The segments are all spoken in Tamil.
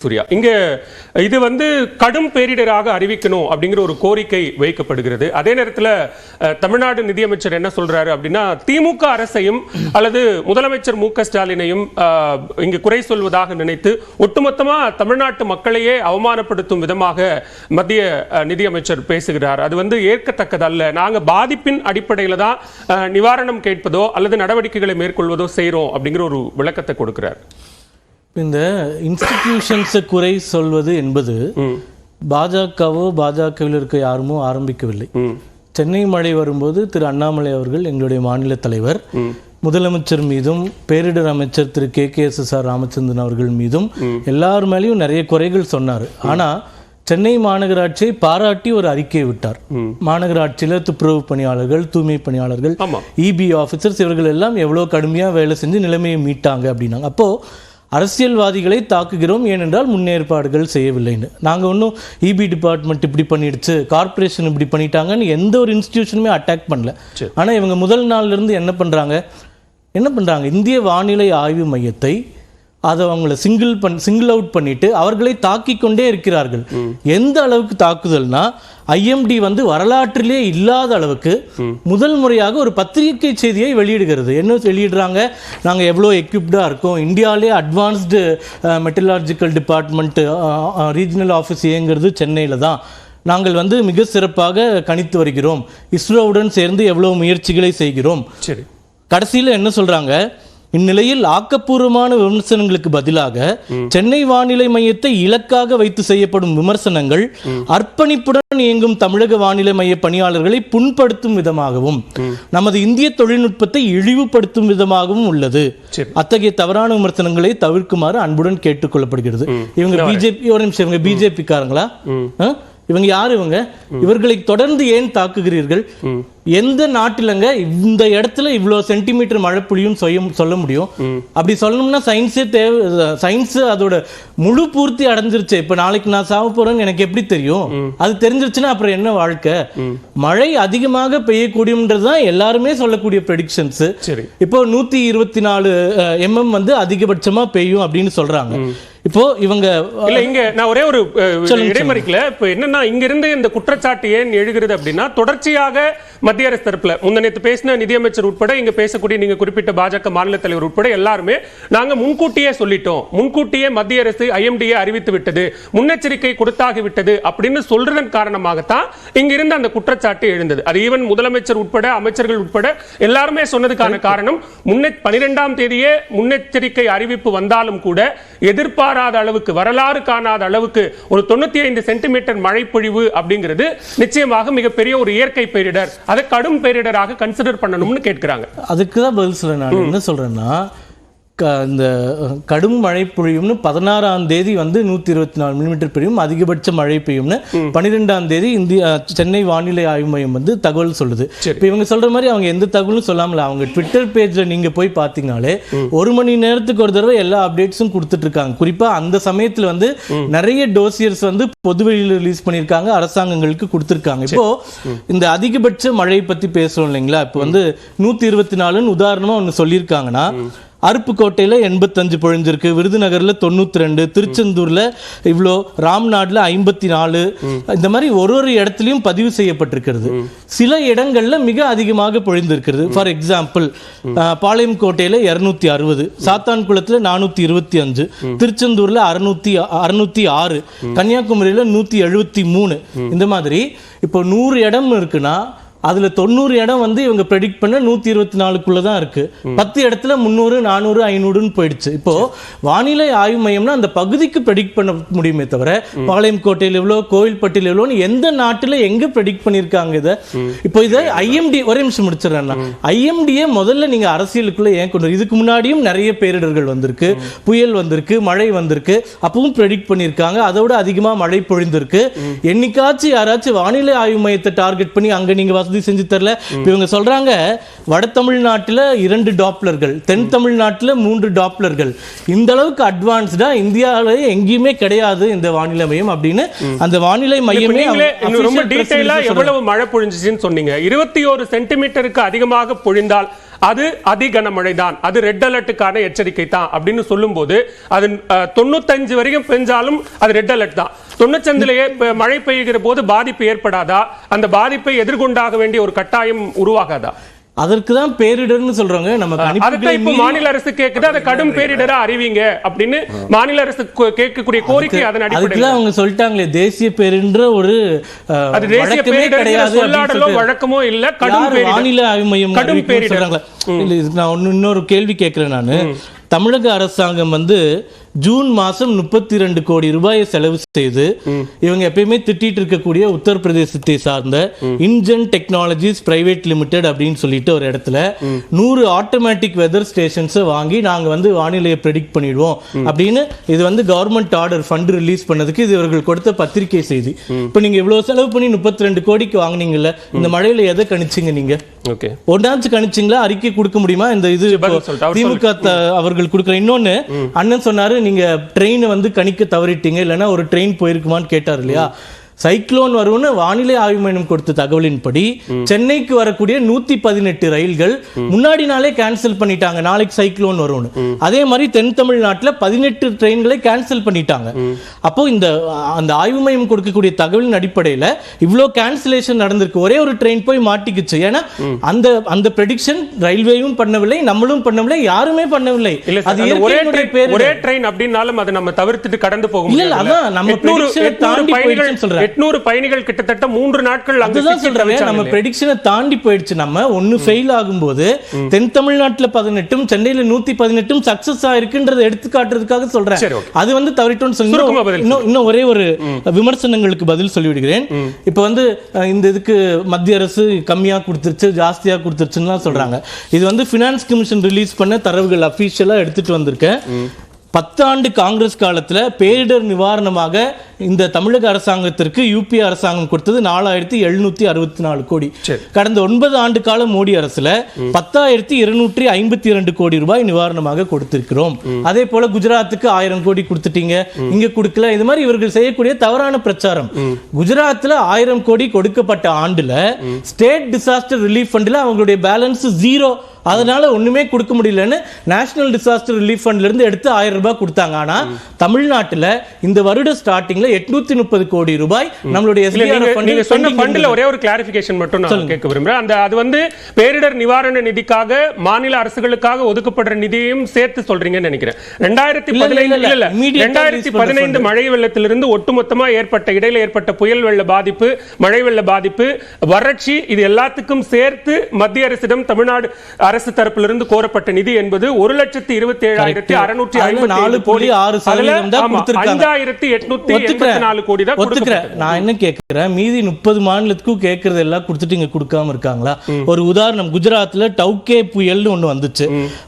சூர்யா, இங்க இது கடும் பேரிடராக அறிவிக்கணும் அப்படிங்கிற ஒரு கோரிக்கை வைக்கப்படுகிறது. அதே நேரத்தில் தமிழ்நாடு நிதியமைச்சர் என்ன சொல்றாரு அப்படின்னா, திமுக அரசையும் அல்லது முதலமைச்சர் மு.க. ஸ்டாலினையும் இங்கு குறை சொல்வதாக நினைத்து ஒட்டுமொத்தமா தமிழ்நாட்டு மக்களையே அவமானப்படுத்தும் விதமாக மத்திய நிதியமைச்சர் பேசுகிறார். அது ஏற்கத்தக்கதல்ல. நாங்க பாதிப்பின் அடிப்படையில் தான் நிவாரணம் கேட்பதோ அல்லது நடவடிக்கைகளை மேற்கொள்வதோ செய்யறோம் அப்படிங்கிற ஒரு விளக்கத்தை கொடுக்கிறார். இந்த இன்ஸ்டிடியூஷன்ஸை குறை சொல்வது என்பது பாஜகவோ பாஜகவில் இருக்க யாருமோ ஆரம்பிக்கவில்லை. சென்னை மழை வரும்போது திரு அண்ணாமலை அவர்கள், எங்களுடைய மாநில தலைவர், முதலமைச்சர் மீதும் பேரிடர் அமைச்சர் திரு KKSSR ராமச்சந்திரன் அவர்கள் மீதும் எல்லார் மேலேயும் நிறைய குறைகள் சொன்னார். ஆனா சென்னை மாநகராட்சியை பாராட்டி ஒரு அறிக்கையை விட்டார். மாநகராட்சியில் துப்புரவு பணியாளர்கள், தூய்மை பணியாளர்கள், EB ஆஃபீஸர்ஸ் இவர்கள் எல்லாம் எவ்வளோ கடுமையாக வேலை செஞ்சு நிலைமையை மீட்டாங்க அப்படின்னாங்க. அப்போ அரசியல்வாதிகளை தாக்குகிறோம், ஏனென்றால் முன்னேற்பாடுகள் செய்யவில்லைன்னு. நாங்கள் ஒன்றும் EB டிபார்ட்மெண்ட் இப்படி பண்ணிடுச்சு, கார்பரேஷன் இப்படி பண்ணிட்டாங்கன்னு எந்த ஒரு இன்ஸ்டிடியூஷனுமே அட்டாக் பண்ணல. ஆனால் இவங்க முதல் நாள்லேருந்து என்ன பண்ணுறாங்க, இந்திய வானிலை ஆய்வு மையத்தை அதை அவங்கள சிங்கிள் அவுட் பண்ணிட்டு அவர்களை தாக்கி கொண்டே இருக்கிறார்கள். எந்த அளவுக்கு தாக்குதல்னா, IMD வரலாற்றிலே இல்லாத அளவுக்கு முதல் முறையாக ஒரு பத்திரிகை செய்தியை வெளியிடுகிறது. என்ன வெளியிடுறாங்க, நாங்கள் எவ்வளோ எக்யூப்டாக இருக்கோம், இந்தியாவிலே advanced metallurgical department regional office இயங்குறது சென்னையில் தான், நாங்கள் மிக சிறப்பாக கணித்து வருகிறோம், இஸ்ரோவுடன் சேர்ந்து எவ்வளோ முயற்சிகளை செய்கிறோம். சரி, கடைசியில் என்ன சொல்கிறாங்க, இந்நிலையில் ஆக்கப்பூர்வமான விமர்சனங்களுக்கு பதிலாக சென்னை வானிலை மையத்தை இலக்காக வைத்து செய்யப்படும் விமர்சனங்கள் அர்ப்பணிப்புடன் இயங்கும் தமிழக வானிலை மைய பணியாளர்களை புண்படுத்தும் விதமாகவும் நமது இந்திய தொழில்நுட்பத்தை இழிவுபடுத்தும் விதமாகவும் உள்ளது. அத்தகைய தவறான விமர்சனங்களை தவிர்க்குமாறு அன்புடன் கேட்டுக்கொள்ளப்படுகிறது. இவங்க பிஜேபி, ஒரு நிமிஷம், இவங்க பிஜேபிக்காரங்களா? இவங்க யாரு? இவர்களை தொடர்ந்து ஏன் தாக்குகிறீர்கள்? எந்த நாட்டிலங்க இந்த இடத்துல இவ்வளவு சென்டிமீட்டர் மழை பொழியும் சொல்ல முடியும்? அப்படி சொல்லணும்னா சயின்ஸே தேவை. சயின்ஸ் அதோட முழு பூர்த்தி அடைஞ்சிருச்சு. இப்ப நாளைக்கு நான் சாவ போறேன்னு எனக்கு எப்படி தெரியும்? அது தெரிஞ்சிருச்சுன்னா அப்புறம் என்ன வாழ்க்கை? மழை அதிகமாக பெய்யக்கூடியதுதான் எல்லாருமே சொல்லக்கூடிய ப்ரெடிக்ஷன்ஸ். இப்போ 124 mm அதிகபட்சமா பெய்யும் அப்படின்னு சொல்றாங்க. இப்போ இவங்க இங்க நான் ஒரே ஒரு இடைமறிக்கல. இப்போ என்னன்னா, இங்க இருந்து இந்த குற்றச்சாட்டு ஏன் எழுகிறது அப்படின்னா, தொடர்ச்சியாக மத்திய அரசு தரப்புல முன்னேற்று பேசின நிதியமைச்சர் உட்பட இங்க பேசக்கூடிய நீங்க குறிப்பிட்ட பாஜக மாநில தலைவர் உட்பட எல்லாருமே நாங்க முன்கூட்டியே சொல்லிட்டோம், முன்கூட்டியே மத்திய அரசு IMDயை அறிவித்து விட்டது, முன்னெச்சரிக்கை கொடுத்தாகி விட்டது அப்படின்னு சொல்றதன் காரணமாகத்தான் இங்க இருந்து அந்த குற்றச்சாட்டு எழுந்தது. அது ஈவன் முதலமைச்சர் உட்பட அமைச்சர்கள் உட்பட எல்லாருமே சொன்னதுக்கான காரணம், 12ஆம் தேதியே முன்னெச்சரிக்கை அறிவிப்பு வந்தாலும் கூட எதிர்பாராத அளவுக்கு, வரலாறு காணாத அளவுக்கு ஒரு 95 சென்டிமீட்டர் மழை பொழிவு அப்படிங்கிறது நிச்சயமாக மிகப்பெரிய ஒரு இயற்கை பேரிடர், அதை கடும் பேரிடராக கன்சிடர் பண்ணணும்னு கேட்கிறாங்க. அதுக்கு தான் பதில் சொல்றேன். நான் என்ன சொல்றேன்னா, இந்த கடும் மழை பொழியும்னு 16ஆம் தேதி 124 மில்லிமீட்டர் பெய்யும் அதிகபட்ச மழை பெய்யும்னு 12ஆம் தேதி இந்திய சென்னை வானிலை ஆய்வு மையம் தகவல் சொல்லுது. இப்போ இவங்க சொல்ற மாதிரி அவங்க எந்த தகவலும் சொல்லாமல அவங்க ட்விட்டர் பேஜ்ல நீங்க போய் பார்த்தீங்கனாலே 1 மணி நேரத்துக்கு ஒரு தடவை எல்லா அப்டேட்ஸும் கொடுத்துட்டு இருக்காங்க. குறிப்பா அந்த சமயத்துல நிறைய டோசியர்ஸ் பொதுவெளியில் ரிலீஸ் பண்ணியிருக்காங்க, அரசாங்கங்களுக்கு கொடுத்துருக்காங்க. இப்போ இந்த அதிகபட்ச மழை பத்தி பேசுறோம் இல்லைங்களா? இப்போ 124 உதாரணமா ஒன்று சொல்லியிருக்காங்கன்னா, அருப்புக்கோட்டையில் 85 பொழிஞ்சிருக்கு, விருதுநகரில் 92, திருச்செந்தூரில் இவ்வளோ, ராம்நாட்டில் 54, இந்த மாதிரி ஒரு இடத்துலையும் பதிவு செய்யப்பட்டிருக்கிறது. சில இடங்களில் மிக அதிகமாக பொழிந்திருக்கிறது. ஃபார் எக்ஸாம்பிள், பாளையம் கோட்டையில் 260, சாத்தான்குளத்தில் 425, திருச்செந்தூரில் 606, கன்னியாகுமரியில் 173. இந்த மாதிரி இப்போ 100 இடம் இருக்குன்னா அதுல 90 இடம் இவங்க ப்ரெடிக்ட் பண்ண 124க்குள்ள தான் இருக்கு. 10 இடத்துல 300, 400, 500ன்னு போயிடுச்சு. இப்போ வானிலை ஆய்வு மையம்னா அந்த பகுதிக்கு ப்ரெடிக்ட் பண்ண முடியுமே தவிர பாளையம் கோட்டையில் எவ்வளோ, கோவில்பட்டியில் எவ்வளோன்னு எந்த நாட்டுல எங்க ப்ரெடிக்ட் பண்ணியிருக்காங்க இதை? இப்போ இதை IMD, ஒரே நிமிஷம் முடிச்சிடறேன். IMDயை முதல்ல நீங்க அரசியலுக்குள்ள ஏன் கொண்டு? இதுக்கு முன்னாடியும் நிறைய பேரிடர்கள் வந்திருக்கு, புயல் வந்திருக்கு, மழை வந்திருக்கு, அப்பவும் ப்ரெடிக்ட் பண்ணியிருக்காங்க. அதோட அதிகமா மழை பொழிந்திருக்கு. என்னைக்காச்சும் யாராச்சும் வானிலை ஆய்வு மையத்தை டார்கெட் பண்ணி அங்க நீங்க செஞ்சு தரல? இவங்க சொல்றாங்க, வட தமிழ்நாட்டில் 2 டாப்லர்கள், தென் தமிழ்நாட்டில் 3 டாப்லர்கள், இந்த அளவுக்கு அட்வான்ஸ்டா இந்தியாவில எங்கேயுமே கிடையாது இந்த வானிலை மையம் அப்படின்னு அந்த வானிலை மையமே ரொம்ப டீடைலா எவ்வளவு மழை பொழிஞ்சுச்சுன்னு சொன்னீங்க. 21 சென்டிமீட்டருக்கு அதிகமாக பொழிந்தால் அது அதி கனமழை தான், அது ரெட் அலர்ட்டுக்கான எச்சரிக்கை தான் அப்படின்னு சொல்லும்போது அது 95 வரைக்கும் பெஞ்சாலும் அது ரெட் அலர்ட் தான். 95 மழை பெய்கிற போது பாதிப்பு ஏற்படாதா? அந்த பாதிப்பை எதிர்கொண்டாக வேண்டிய ஒரு கட்டாயம் உருவாகாதா? அதற்கு தான் பேரிடர்னு சொல்றாங்க. நம்ம மாநில அரசு கேக்குது, அதை கடும் பேரிடரா அறிவிங்க அப்படின்னு மாநில அரசு கேட்கக்கூடிய கோரிக்கை அதன் அடிப்படையில் அவங்க சொல்லிட்டாங்களே தேசிய பேரிடர் ஒரு அது தேசிய பேரிடர் சொல்லாடலோ வழக்கமோ இல்ல, கடும் பேரிடர். வானிலை ஆய்வு மையம் கடும் பேரிடர். நான் இன்னொரு கேள்வி கேட்கிறேன். நான் தமிழக அரசாங்கம் ஜூன் மாசம் 32 கோடி ரூபாயை செலவு செய்து இவங்க எப்பயுமே திட்டிட்டு இருக்கக்கூடிய உத்தரப்பிரதேசத்தை சார்ந்த இன்ஜன் டெக்னாலஜிஸ் பிரைவேட் லிமிடெட் அப்படின்னு சொல்லிட்டு ஒரு இடத்துல 100 ஆட்டோமேட்டிக் வெதர் ஸ்டேஷன்ஸ் வாங்கி நாங்க வானிலையை ப்ரெடிக்ட் பண்ணிடுவோம் அப்படின்னு இது கவர்மெண்ட் ஆர்டர் ஃபண்ட் ரிலீஸ் பண்ணதுக்கு இது இவர்கள் கொடுத்த பத்திரிகை செய்தி. இப்ப நீங்க இவ்வளவு செலவு பண்ணி 32 கோடிக்கு வாங்குனீங்கல்ல, இந்த மழையில எதை கணிச்சிங்க? நீங்க ஒன்னாச்சு கணிச்சிங்களா? அறிக்கை கொடுக்க முடியுமா? இந்த இது திமுக அவர்கள் கொடுக்குற. இன்னொன்னு அண்ணன் சொன்னாரு, நீங்க ட்ரெயின் கணிக்க தவறிட்டீங்க, இல்லைன்னா ஒரு ட்ரெயின் போயிருக்குமான்னு கேட்டார் இல்லையா? சைக்ளோன் வரும்னு வானிலை ஆய்வு மையம் கொடுத்த தகவலின்படி சென்னைக்கு வரக்கூடிய 118 ரயில்கள் முன்னாடி நாளே கேன்சல் பண்ணிட்டாங்க, நாளைக்கு சைக்ளோன் வரும்னு. அதே மாதிரி தென் தமிழ்நாட்டில் 18 ட்ரெயின்களை கேன்சல் பண்ணிட்டாங்க. அப்போ அந்த ஆய்வு மையம் கொடுக்கக்கூடிய தகவலின் அடிப்படையில் இவ்வளோ கேன்சலேஷன் நடந்திருக்கு. ஒரே ஒரு ட்ரெயின் போய் மாட்டிக்குச்சு. ஏன்னா அந்த ப்ரெடிக்ஷன் ரயில்வேயும் பண்ணவில்லை, நம்மளும் பண்ணவில்லை, யாருமே பண்ணவில்லை. அது ஒரே ட்ரெயின் அப்படின்னாலும் அதை நம்ம தவிர்த்துட்டு கடந்து போக முடியாது. அதான் நம்ம ப்ரெடிக்ஷனை தாண்டி போயிடுச்சுன்னு சொல்றேன். 800 பயணிகள் கிட்டத்தட்ட 3 நாட்கள் நம்ம பிரெடிக்ஷனை தாண்டி போயிடுச்சு. நம்ம ஒன்னு ஃபெயில் ஆகும்போது தென் தமிழ்நாட்டுல 18 சென்னையில 118 சக்சஸ் ஆயிருக்குன்றதை எடுத்து காட்டுறதுக்காக சொல்றேன். அது தவறிட்டோம்னு சொல்லி இன்னும் ஒரே ஒரு விமர்சனங்களுக்கு பதில் சொல்லிவிடுகிறேன். இப்ப இந்த இதுக்கு மத்திய அரசு கம்மியா கொடுத்துருச்சு, ஜாஸ்தியா கொடுத்துருச்சுன்னு சொல்றாங்க. இது பினான்ஸ் கமிஷன் ரிலீஸ் பண்ண தரவுகள் அபிஷியலா எடுத்துட்டு வந்திருக்கேன். 10 ஆண்டு காங்கிரஸ் காலத்துல பேரிடர் நிவாரணமாக இந்த தமிழக அரசாங்கத்திற்கு யூபி அரசாங்கம் கொடுத்தது 4764 கோடி. கடந்த 9 ஆண்டு கால மோடி அரசுல 10,252 கோடி ரூபாய் நிவாரணமாக கொடுத்திருக்கிறோம். அதே போல குஜராத்துக்கு 1000 கோடி கொடுத்துட்டீங்க, இங்க கொடுக்கல. இது மாதிரி இவர்கள் செய்யக்கூடிய தவறான பிரச்சாரம். குஜராத்ல 1000 கோடி கொடுக்கப்பட்ட ஆண்டுல ஸ்டேட் டிசாஸ்டர் ரிலீஃப் ஃபண்ட்ல அவங்களுடைய பேலன்ஸ் 0. அதனால ஒண்ணுமே கொடுக்க முடியலன்னு நேஷனல் டிசாஸ்டர் ரிலீஃப் ஃபண்ட்ல இருந்து எடுத்து 1000 ரூபாய் கொடுத்தாங்க. ஆனா தமிழ்நாட்டுல இந்த வருட ஸ்டார்டிங்ல 830 கோடி ரூபாய் நம்மளுடைய ஒரே ஒரு கிளாரிபிகேஷன் மட்டும் நான் கேட்க விரும்புறேன். அது பேரிடர் நிவாரண நிதிக்காக மாநில அரசுகளுக்காக ஒதுக்கப்படுற நிதியையும் சேர்த்து சொல்றீங்கன்னு நினைக்கிறேன். 2015 மழை வெள்ளத்திலிருந்து ஒட்டுமொத்தமா இடையில ஏற்பட்ட புயல் வெள்ள பாதிப்பு, மழை வெள்ள பாதிப்பு, வறட்சி, இது எல்லாத்துக்கும் சேர்த்து மத்திய அரசிடம் தமிழ்நாடு அரசு தரப்பிலிருந்து கோரப்பட்ட நிதி என்பது 1,27,654 கோடி. 5,884 கோடி தான். நான் என்ன கேட்கிறேன், மீதி 30 மாநிலத்துக்கும் கேட்கறது எல்லாம் கொடுத்துட்டு இங்க கொடுக்காம இருக்காங்களா? ஒரு உதாரணம், குஜராத்ல டவுகே புயல்னு ஒண்ணு வந்துச்சு.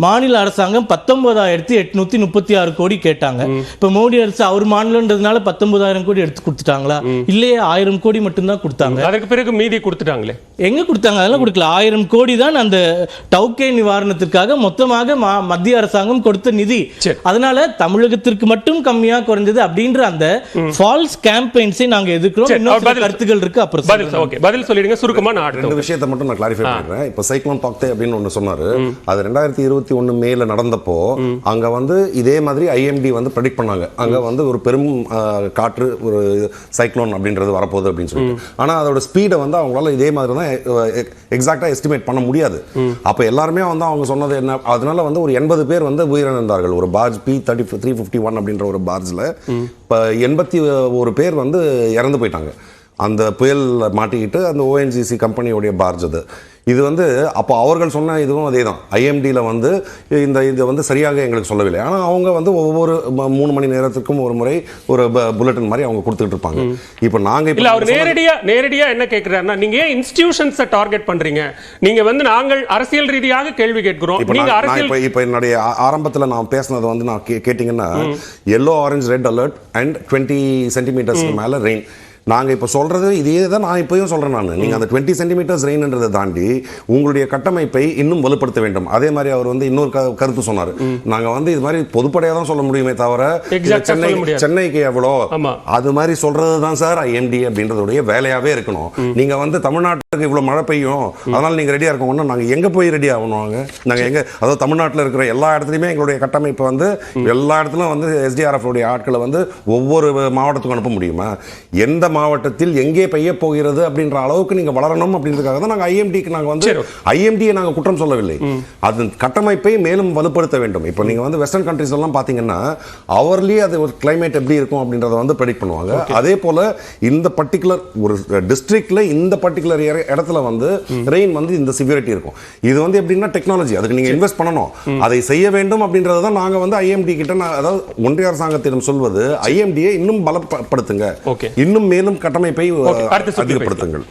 மாநில அரசாங்கம் 19,836 கோடி கேட்டாங்க. இப்ப மோடி அரசு அவர் மாநிலன்றதுனால 19,000 கோடி எடுத்து கொடுத்துட்டாங்களா? இல்லையே, 1000 கோடி மட்டும் தான் கொடுத்தாங்க. அதற்கு பிறகு மீதி கொடுத்துட்டாங்களே. எங்க கொடுத்தாங்க? அதெல்லாம் கொடுக்கல. 1000 கோடி தான் அந்த டவுகே நிவாரணத்திற்காக மொத்தமாக மத்திய அரசாங்கம் கொடுத்த நிதி. அதனால தமிழகத்திற்கு மட்டும் கம்மியா குறைஞ்சது அப்படின்ற அந்த ஃபால்ஸ் கேம்பெயின்ஸை நாங்க எதிர்க்கிறோம். இன்னொரு கருத்துக்கள் இருக்கு. அப்புறம் பதில் சொல்லிடுங்க சுருக்கமா. நான் ரெண்டு விஷயத்தை மட்டும் நான் கிளாரிஃபை பண்றேன். இப்போ சைக்ளோன் பாக்தே அப்படின்னு ஒன்னு சொன்னாரு. அது 2021 மேல நடந்தப்போ அங்க இதே மாதிரி ஐஎம்டி ப்ரெடிக்ட் பண்ணாங்க. அங்க ஒரு பெரும் காற்று, ஒரு சைக்ளோன் அப்படின்றது வரப்போகுது அப்படின்னு சொல்லிட்டு. ஆனா அதோட ஸ்பீடை அவங்களால இதே மாதிரி தான் எக்ஸாக்டா எஸ்டிமேட் பண்ண முடியாது. அப்ப எல்லாருமே அவங்க சொன்னது என்ன, அதனால ஒரு 80 பேர் உயிரிழந்தார்கள். ஒரு பார்ஜ் P351 அப்படின்ற ஒரு பார்ஜ்ல 81 பேர் இறந்து போயிட்டாங்க. அந்த புயல் மாட்டிக்கிட்டு அந்த ONGC கம்பெனியோடைய பார்ஜ் அது. இது அப்போ அவர்கள் சொன்ன இதுவும் அதே தான். ஐஎம்டியில் இது சரியாக எங்களுக்கு சொல்லவில்லை. ஆனால் அவங்க ஒவ்வொரு 3 மணி நேரத்துக்கும் ஒரு முறை ஒரு புல்லட்டின் மாதிரி அவங்க கொடுத்துட்டு இருப்பாங்க. இப்போ நாங்கள் இப்போ அவர் நேரடியாக என்ன கேட்குறாருன்னா, நீங்கள் ஏன் இன்ஸ்டிடியூஷன்ஸை டார்கெட் பண்ணுறீங்க? நீங்கள் நாங்கள் அரசியல் ரீதியாக கேள்வி கேட்கிறோம். இப்போ என்னுடைய ஆரம்பத்தில் நான் பேசினது நான் கேட்டிங்கன்னா, yellow, orange, red alert and 20 சென்டிமீட்டர்ஸ்க்கு மேலே ரெயின். நாங்க இப்ப சொல்றது இதே தான் நான் இப்பயும் சொல்றேன். நான் நீங்க அந்த 20 சென்டிமீட்டர்ஸ் ரெயின்ன்றதை தாண்டி உங்களுடைய கட்டமைப்பை இன்னும் வலுப்படுத்த வேண்டும். அதே மாதிரி அவர் வந்து இன்னொரு கருத்து சொன்னார். நாங்க வந்து இது மாதிரி பொதுப்படையா தான் சொல்ல முடியுமே தவிர சென்னைக்கு எவ்வளோ அது மாதிரி சொல்றது தான் சார் ஐஎம்டி அப்படின்றதுடைய வேலையாவே இருக்கணும். நீங்க வந்து தமிழ்நாட்டுக்கு இவ்வளவு மழை பெய்யும் அதனால நீங்க ரெடியா இருக்கணும். நாங்க எங்க போய் ரெடி ஆகணும்? நாங்க எங்க, அதாவது தமிழ்நாட்டில் இருக்கிற எல்லா இடத்துலையுமே எங்களுடைய கட்டமைப்பு வந்து எல்லா இடத்துலையும் வந்து எஸ்டிஆர்எஃப் உடைய ஆட்களை வந்து ஒவ்வொரு மாவட்டத்துக்கும் அனுப்ப முடியுமா? எந்த மாவட்டத்தில் எங்கே பெய்ய போகிறது அப்படின்ற அளவுக்கு நீங்க வளரணும் அப்படின்றதுக்காக தான் நாங்க ஐஎம்டிக்கு நாங்க வந்து ஐஎம்டியை நாங்க குற்றம் சொல்லவில்லை. அது கட்டமைப்பை மேலும் வலுப்படுத்த வேண்டும். இப்போ நீங்க வந்து வெஸ்டர்ன் கண்ட்ரீஸ் எல்லாம் பாத்தீங்கன்னா அவர்லி அது ஒரு கிளைமேட் எப்படி இருக்கும் அப்படின்றத வந்து ப்ரெடிக்ட் பண்ணுவாங்க. அதே போல இந்த பர்டிகுலர் ஒரு டிஸ்ட்ரிக்ட்ல இந்த பர்டிகுலர் இடத்துல வந்து ரெயின் வந்து இந்த சிவியரிட்டி இருக்கும். இது வந்து எப்படின்னா டெக்னாலஜி, அதுக்கு நீங்க இன்வெஸ்ட் பண்ணணும், அதை செய்ய வேண்டும் அப்படின்றத தான் நாங்க வந்து ஐஎம்டி கிட்ட, அதாவது ஒன்றிய அரசாங்கத்திடம் சொல்வது ஐஎம்டியை இன்னும் பலப்படுத்துங்க, இன்னும் மேலும் கட்டமைப்பை அதிகப்படுத்துங்கள்.